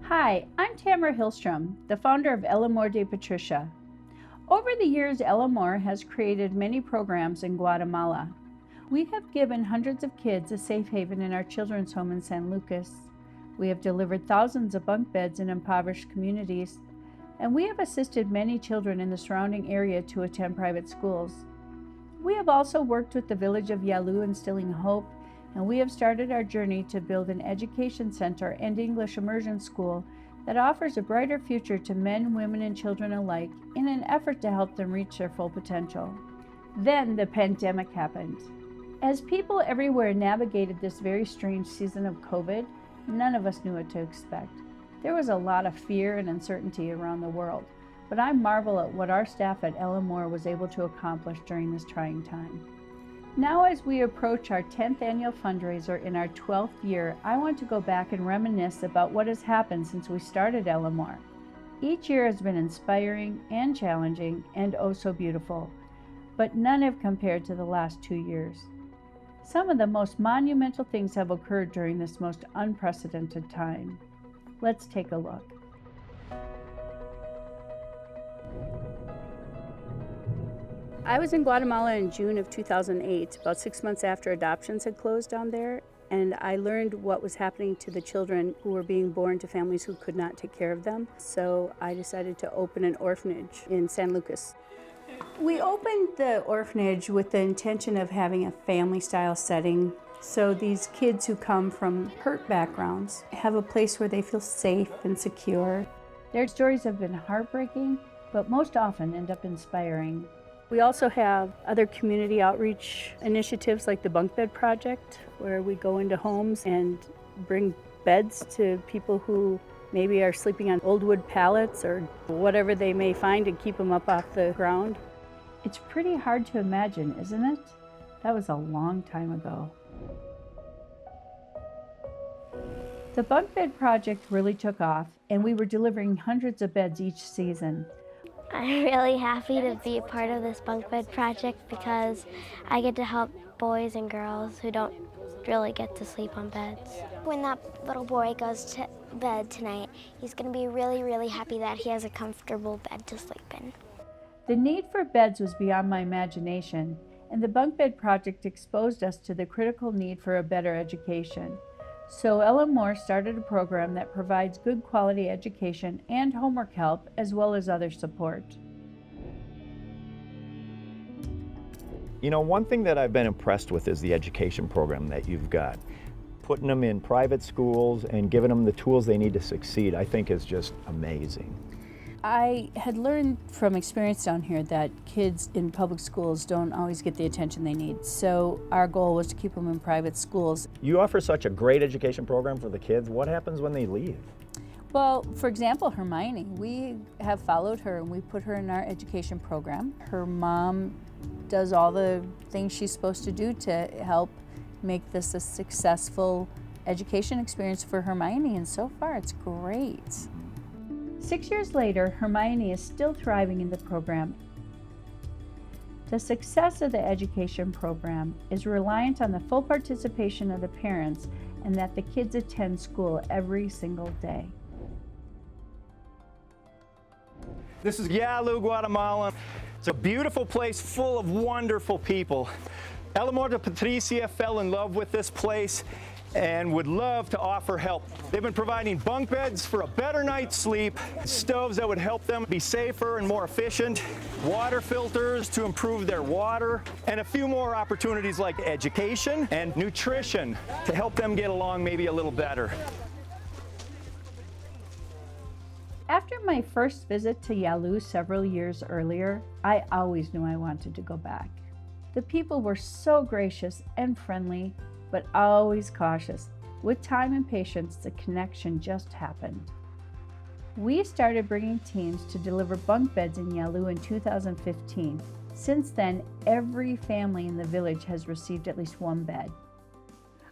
Hi, I'm Tamara Hillstrom, the founder of Amor de Patricia. Over the years, Amor has created many programs in Guatemala. We have given hundreds of kids a safe haven in our children's home in San Lucas. We have delivered thousands of bunk beds in impoverished communities, and we have assisted many children in the surrounding area to attend private schools. We have also worked with the village of Yalu instilling hope, and we have started our journey to build an education center and English immersion school that offers a brighter future to men, women, and children alike in an effort to help them reach their full potential. Then the pandemic happened. As people everywhere navigated this very strange season of COVID, none of us knew what to expect. There was a lot of fear and uncertainty around the world, but I marvel at what our staff at Amor was able to accomplish during this trying time. Now, as we approach our 10th annual fundraiser in our 12th year, I want to go back and reminisce about what has happened since we started Amor. Each year has been inspiring and challenging and oh so beautiful, but none have compared to the last 2 years. Some of the most monumental things have occurred during this most unprecedented time. Let's take a look. I was in Guatemala in June of 2008, about 6 months after adoptions had closed down there, and I learned what was happening to the children who were being born to families who could not take care of them. So I decided to open an orphanage in San Lucas. We opened the orphanage with the intention of having a family-style setting, so these kids who come from hurt backgrounds have a place where they feel safe and secure. Their stories have been heartbreaking, but most often end up inspiring. We also have other community outreach initiatives like the Bunk Bed Project, where we go into homes and bring beds to people who maybe are sleeping on old wood pallets or whatever they may find and keep them up off the ground. It's pretty hard to imagine, isn't it? That was a long time ago. The Bunk Bed Project really took off, and we were delivering hundreds of beds each season. I'm really happy to be a part of this bunk bed project because I get to help boys and girls who don't really get to sleep on beds. When that little boy goes to bed tonight, he's going to be really, really happy that he has a comfortable bed to sleep in. The need for beds was beyond my imagination, and the Bunk Bed Project exposed us to the critical need for a better education. So Amor started a program that provides good quality education and homework help, as well as other support. You know, one thing that I've been impressed with is the education program that you've got. Putting them in private schools and giving them the tools they need to succeed, I think is just amazing. I had learned from experience down here that kids in public schools don't always get the attention they need. So our goal was to keep them in private schools. You offer such a great education program for the kids. What happens when they leave? Well, for example, Hermione, we have followed her and we put her in our education program. Her mom does all the things she's supposed to do to help make this a successful education experience for Hermione, and so far it's great. 6 years later, Hermione is still thriving in the program. The success of the education program is reliant on the full participation of the parents and that the kids attend school every single day. This is Yalu, Guatemala. It's a beautiful place full of wonderful people. Amor de Patricia fell in love with this place and would love to offer help. They've been providing bunk beds for a better night's sleep, stoves that would help them be safer and more efficient, water filters to improve their water, and a few more opportunities like education and nutrition to help them get along maybe a little better. After my first visit to Yalu several years earlier, I always knew I wanted to go back. The people were so gracious and friendly, but always cautious. With time and patience, the connection just happened. We started bringing teams to deliver bunk beds in Yalu in 2015. Since then, every family in the village has received at least one bed.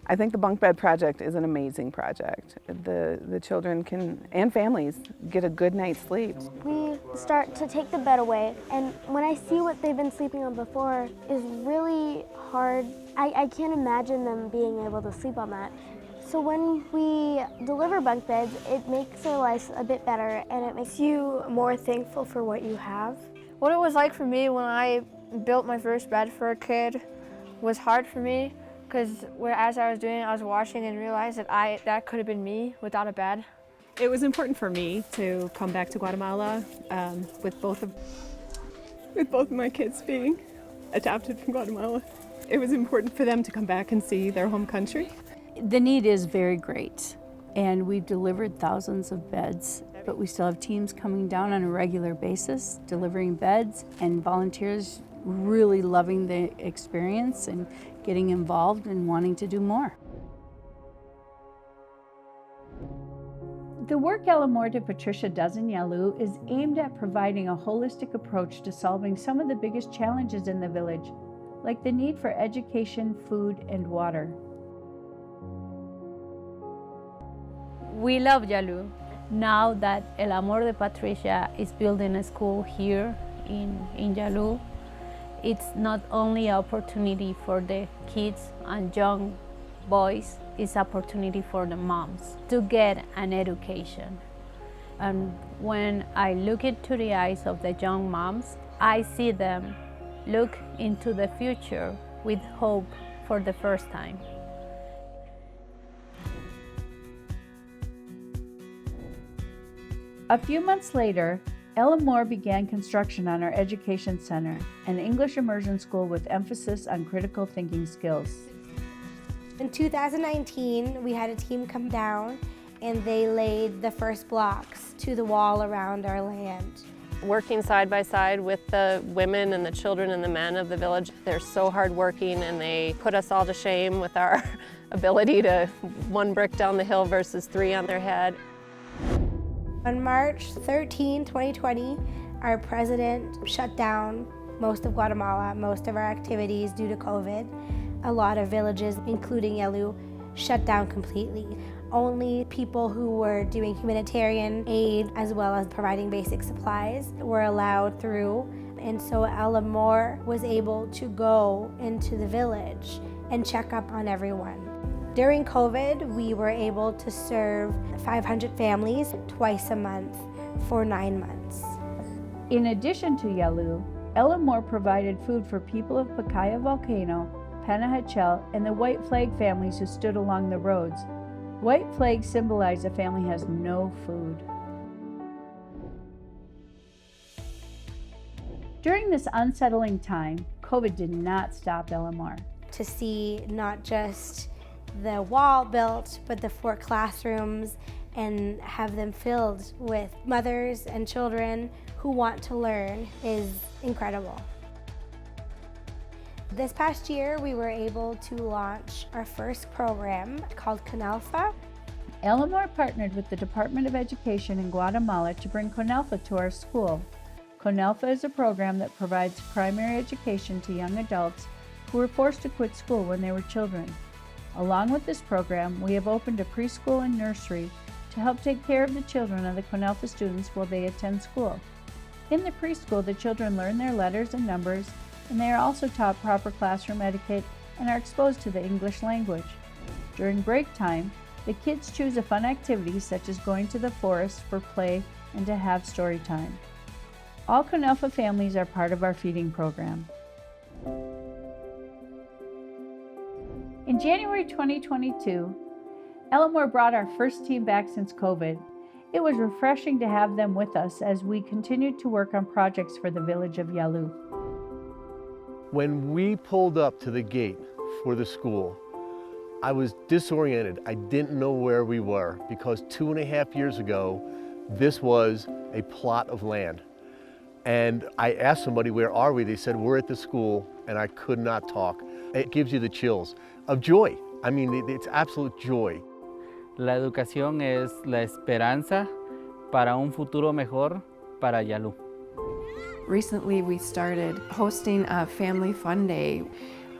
I think the Bunk Bed Project is an amazing project. The children can, and families, get a good night's sleep. We start to take the bed away, and when I see what they've been sleeping on before is really hard. I can't imagine them being able to sleep on that. So when we deliver bunk beds, it makes our lives a bit better and it makes you more thankful for what you have. What it was like for me when I built my first bed for a kid was hard for me because as I was doing it, I was watching and realized that that could have been me without a bed. It was important for me to come back to Guatemala with both of my kids being adopted from Guatemala. It was important for them to come back and see their home country. The need is very great, and we've delivered thousands of beds, but we still have teams coming down on a regular basis, delivering beds, and volunteers really loving the experience and getting involved and wanting to do more. The work Amor de Patricia does in Yalu is aimed at providing a holistic approach to solving some of the biggest challenges in the village, like the need for education, food, and water. We love Yalu. Now that Amor de Patricia is building a school here in Yalu, it's not only an opportunity for the kids and young boys, it's opportunity for the moms to get an education. And when I look into the eyes of the young moms, I see them look into the future with hope for the first time. A few months later, Amor began construction on our education center, an English immersion school with emphasis on critical thinking skills. In 2019, we had a team come down and they laid the first blocks to the wall around our land. Working side by side with the women and the children and the men of the village, they're so hardworking and they put us all to shame with our ability to one brick down the hill versus three on their head. On March 13, 2020, our president shut down most of Guatemala, most of our activities due to COVID. A lot of villages, including Yalu, shut down completely. Only people who were doing humanitarian aid as well as providing basic supplies were allowed through. And so Amor was able to go into the village and check up on everyone. During COVID, we were able to serve 500 families twice a month for 9 months. In addition to Yalu, Amor provided food for people of Pacaya Volcano, Panajachel, and the White Flag families who stood along the roads. White flags symbolize a family has no food. During this unsettling time, COVID did not stop Amor. To see not just the wall built, but the 4 classrooms and have them filled with mothers and children who want to learn is incredible. This past year, we were able to launch our first program called CONALFA. Amor partnered with the Department of Education in Guatemala to bring CONALFA to our school. CONALFA is a program that provides primary education to young adults who were forced to quit school when they were children. Along with this program, we have opened a preschool and nursery to help take care of the children of the CONALFA students while they attend school. In the preschool, the children learn their letters and numbers, and they are also taught proper classroom etiquette and are exposed to the English language. During break time, the kids choose a fun activity such as going to the forest for play and to have story time. All CONALFA families are part of our feeding program. In January 2022, Amor brought our first team back since COVID. It was refreshing to have them with us as we continued to work on projects for the village of Yalu. When we pulled up to the gate for the school, I was disoriented. I didn't know where we were because 2.5 years ago, this was a plot of land. And I asked somebody, where are we? They said, we're at the school, and I could not talk. It gives you the chills of joy. I mean, it's absolute joy. La educación es la esperanza para un futuro mejor para Yalu. Recently, we started hosting a family fun day.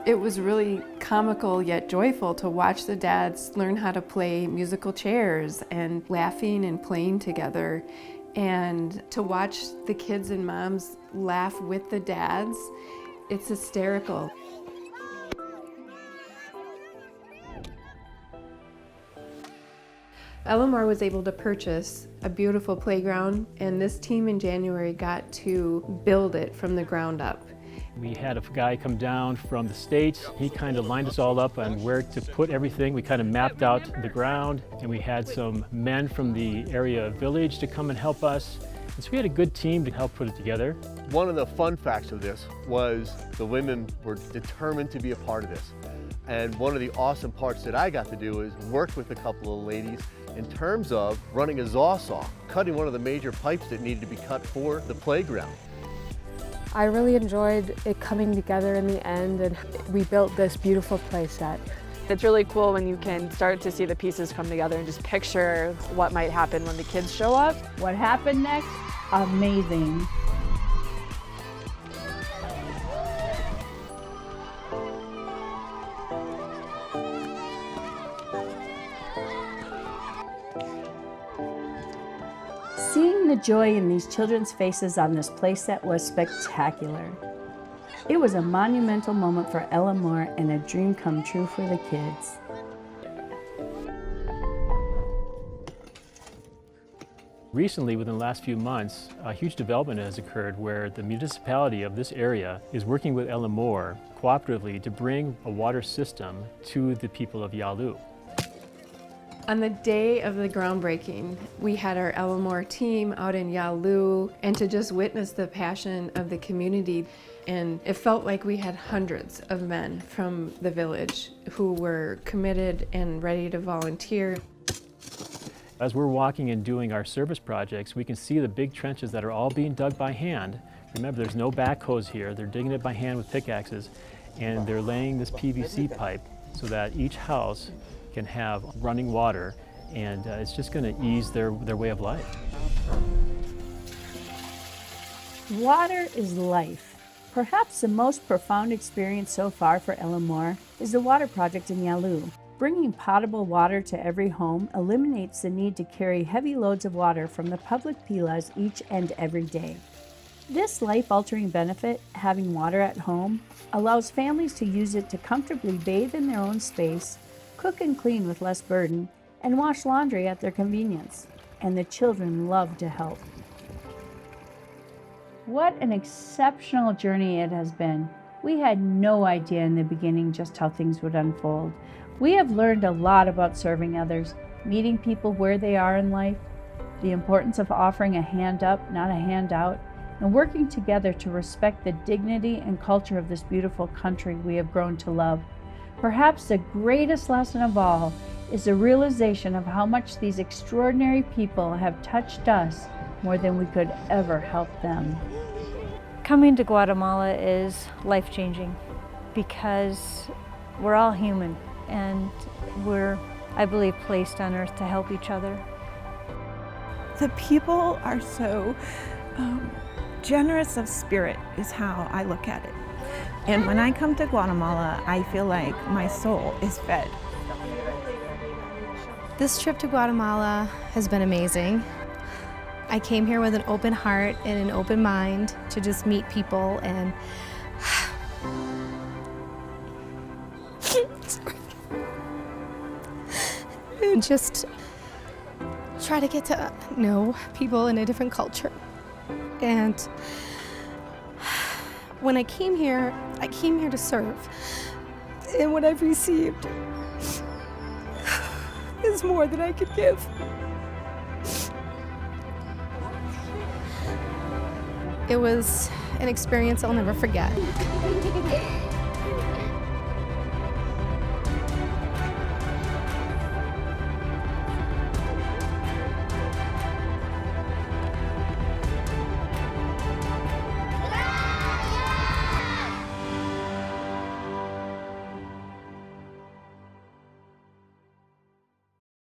It was really comical yet joyful to watch the dads learn how to play musical chairs and laughing and playing together, and to watch the kids and moms laugh with the dads. It's hysterical. Amor was able to purchase a beautiful playground, and this team in January got to build it from the ground up. We had a guy come down from the States. He kind of lined us all up on where to put everything. We kind of mapped out the ground, and we had some men from the area village to come and help us. And so we had a good team to help put it together. One of the fun facts of this was the women were determined to be a part of this. And one of the awesome parts that I got to do is work with a couple of ladies in terms of running a saw, cutting one of the major pipes that needed to be cut for the playground. I really enjoyed it coming together in the end, and we built this beautiful play set. It's really cool when you can start to see the pieces come together and just picture what might happen when the kids show up. What happened next? Amazing. Seeing the joy in these children's faces on this playset was spectacular. It was a monumental moment for Amor and a dream come true for the kids. Recently, within the last few months, a huge development has occurred where the municipality of this area is working with Amor cooperatively to bring a water system to the people of Yalu. On the day of the groundbreaking, we had our Amor team out in Yalu, and to just witness the passion of the community. And it felt like we had hundreds of men from the village who were committed and ready to volunteer. As we're walking and doing our service projects, we can see the big trenches that are all being dug by hand. Remember, there's no backhoes here. They're digging it by hand with pickaxes, and they're laying this PVC pipe so that each house can have running water, and it's just going to ease their way of life. Water is life. Perhaps the most profound experience so far for Amor is the water project in Yalu. Bringing potable water to every home eliminates the need to carry heavy loads of water from the public pilas each and every day. This life-altering benefit, having water at home, allows families to use it to comfortably bathe in their own space, cook and clean with less burden, and wash laundry at their convenience. And the children love to help. What an exceptional journey it has been. We had no idea in the beginning just how things would unfold. We have learned a lot about serving others, meeting people where they are in life, the importance of offering a hand up, not a handout, and working together to respect the dignity and culture of this beautiful country we have grown to love. Perhaps the greatest lesson of all is the realization of how much these extraordinary people have touched us more than we could ever help them. Coming to Guatemala is life-changing because we're all human and we're, I believe, placed on earth to help each other. The people are so generous of spirit is how I look at it. And when I come to Guatemala, I feel like my soul is fed. This trip to Guatemala has been amazing. I came here with an open heart and an open mind to just meet people and and just try to get to know people in a different culture. And when I came here to serve. And what I've received is more than I could give. It was an experience I'll never forget.